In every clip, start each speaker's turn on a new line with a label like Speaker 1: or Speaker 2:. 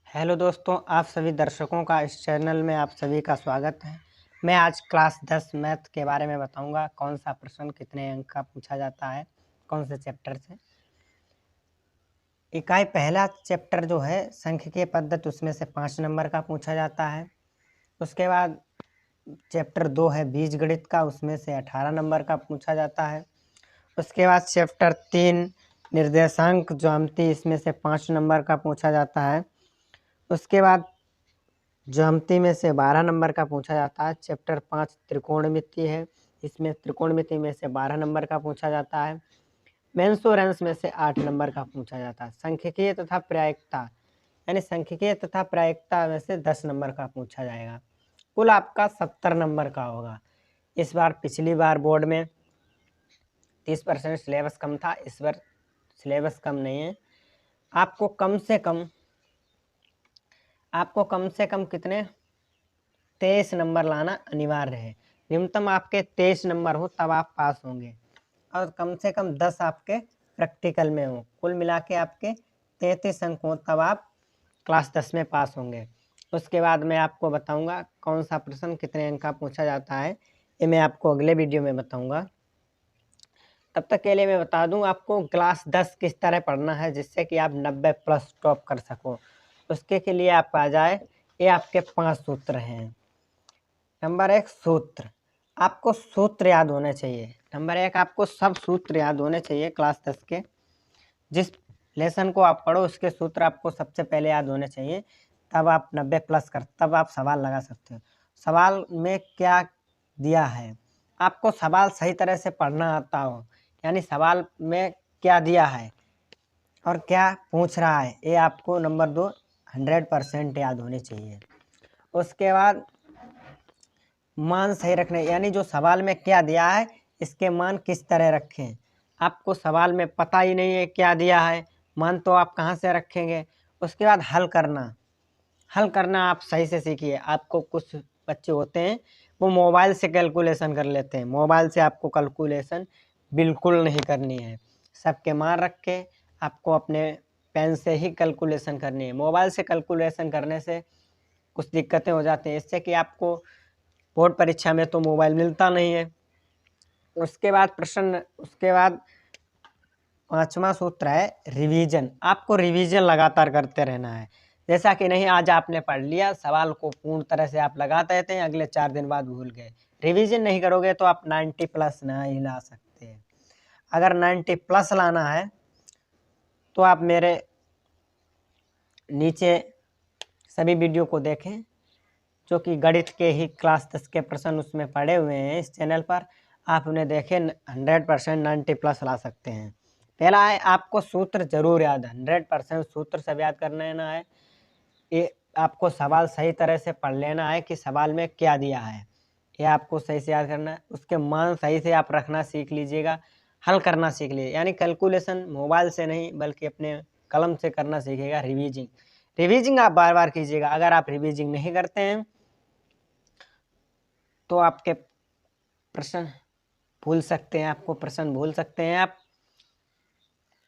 Speaker 1: Hello दोस्तों, आप सभी दर्शकों का इस चैनल में आप सभी का स्वागत है। मैं आज क्लास 10 मैथ के बारे में बताऊंगा। कौन सा प्रश्न कितने अंक का पूछा जाता है, कौन से चैप्टर से। इकाई पहला चैप्टर जो है सांख्यिकीय पद्धति, उसमें से 5 नंबर का पूछा जाता है। उसके बाद चैप्टर 2 है बीजगणित का, उसमें से 18 नंबर का पूछा जाता है। उसके बाद चैप्टर 3 निर्देशांक ज्यामिति, इसमें से 5 नंबर का पूछा जाता है। उसके बाद ज्यामिति में से 12 नंबर का पूछा जाता है। चैप्टर 5 त्रिकोणमिति है, इसमें त्रिकोणमिति में से 12 नंबर का पूछा जाता है। मेंसुरेंस में से 8 नंबर का पूछा जाता है। सांख्यिकीय तथा प्रायिकता, यानी सांख्यिकीय तथा प्रायिकता में से 10 नंबर का पूछा जाएगा। कुल आपका 70 नंबर का होगा। इस बार पिछली बार बोर्ड में 30% सिलेबस कम था, इस बार सिलेबस कम नहीं है। आपको कम से कम कितने 23 नंबर लाना अनिवार्य है। न्यूनतम आपके 23 नंबर हो तब आप पास होंगे, और कम से कम 10 आपके प्रैक्टिकल में हो। कुल मिला के आपके 33 अंक हो तब आप क्लास 10 में पास होंगे। उसके बाद मैं आपको बताऊंगा कौन सा प्रश्न कितने अंक का पूछा जाता है, ये मैं आपको अगले वीडियो में बताऊंगा। तब तक के लिए मैं बता दूं आपको क्लास 10 किस तरह पढ़ना है जिससे कि आप 90+ टॉप कर सको। उसके के लिए आप आ जाए, ये आपके 5 सूत्र हैं। नंबर 1 सूत्र, आपको सूत्र याद होने चाहिए। नंबर 1 आपको सब सूत्र याद होने चाहिए। क्लास 10 के जिस लेसन को आप पढ़ो उसके सूत्र आपको सबसे पहले याद होने चाहिए, तब आप 90+ तब आप सवाल लगा सकते हो। सवाल में क्या दिया है, आपको सवाल सही तरह से पढ़ना आता हो, यानी सवाल में क्या दिया है और क्या पूछ रहा है, ये आपको नंबर 2 100% याद होनी चाहिए। उसके बाद मान सही रखने, यानी जो सवाल में क्या दिया है इसके मान किस तरह रखें। आपको सवाल में पता ही नहीं है क्या दिया है, मान तो आप कहाँ से रखेंगे। उसके बाद हल करना आप सही से सीखिए। आपको कुछ बच्चे होते हैं वो मोबाइल से कैलकुलेशन कर लेते हैं। मोबाइल से आपको कैलकुलेशन बिल्कुल नहीं करनी है। सबके मान रख के आपको अपने पेन से ही कैलकुलेशन करनी है। मोबाइल से कैलकुलेशन करने से कुछ दिक्कतें हो जाती हैं, इससे कि आपको बोर्ड परीक्षा में तो मोबाइल मिलता नहीं है। उसके बाद 5वां सूत्र है रिवीजन। आपको रिवीजन लगातार करते रहना है। जैसा कि नहीं आज आपने पढ़ लिया, सवाल को पूर्ण तरह से आप लगाते रहते हैं, अगले 4 दिन बाद भूल गए। रिवीजन नहीं करोगे तो आप 90+ नहीं ला सकते हैं। अगर 90+ लाना है तो आप मेरे नीचे सभी वीडियो को देखें, जो कि गणित के ही क्लास 10 के प्रश्न उसमें पड़े हुए हैं इस चैनल पर। आप उन्हें देखें, 100% 90+ ला सकते हैं। पहला है आपको सूत्र जरूर याद है, 100% सूत्र सब याद करना है। ये आपको सवाल सही तरह से पढ़ लेना है कि सवाल में क्या दिया है, ये आपको सही से याद करना है। उसके मान सही से आप रखना सीख लीजिएगा, हल करना सीख लीजिए, यानी कैलकुलेशन मोबाइल से नहीं बल्कि अपने कलम से करना सीखिएगा। रिवीजिंग आप बार बार कीजिएगा। अगर आप रिवीजिंग नहीं करते हैं तो आपके प्रश्न भूल सकते हैं,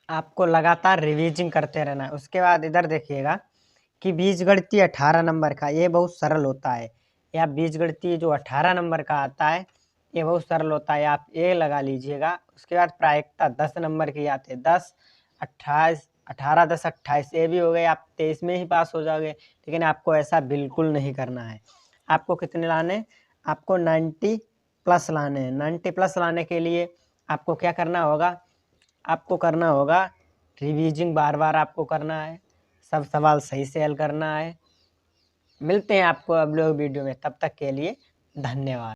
Speaker 1: आपको लगातार रिवीजिंग करते रहना है। उसके बाद इधर देखिएगा कि बीजगणितीय 18 नंबर का, ये बहुत सरल होता है। या बीजगणितीय जो 18 नंबर का आता है ये बहुत सरल होता है, आप ये लगा लीजिएगा। उसके बाद प्रायिकता 10 नंबर की आते हैं, 10 28 18 10 28, ये भी हो गए, आप 23 में ही पास हो जाओगे। लेकिन आपको ऐसा बिल्कुल नहीं करना है। आपको कितने लाने, आपको 90+ लाने हैं। 90+ लाने के लिए आपको क्या करना होगा, आपको करना होगा रिवीजिंग बार बार आपको करना है, सब सवाल सही से हल करना है। मिलते हैं आपको अगले वीडियो में, तब तक के लिए धन्यवाद।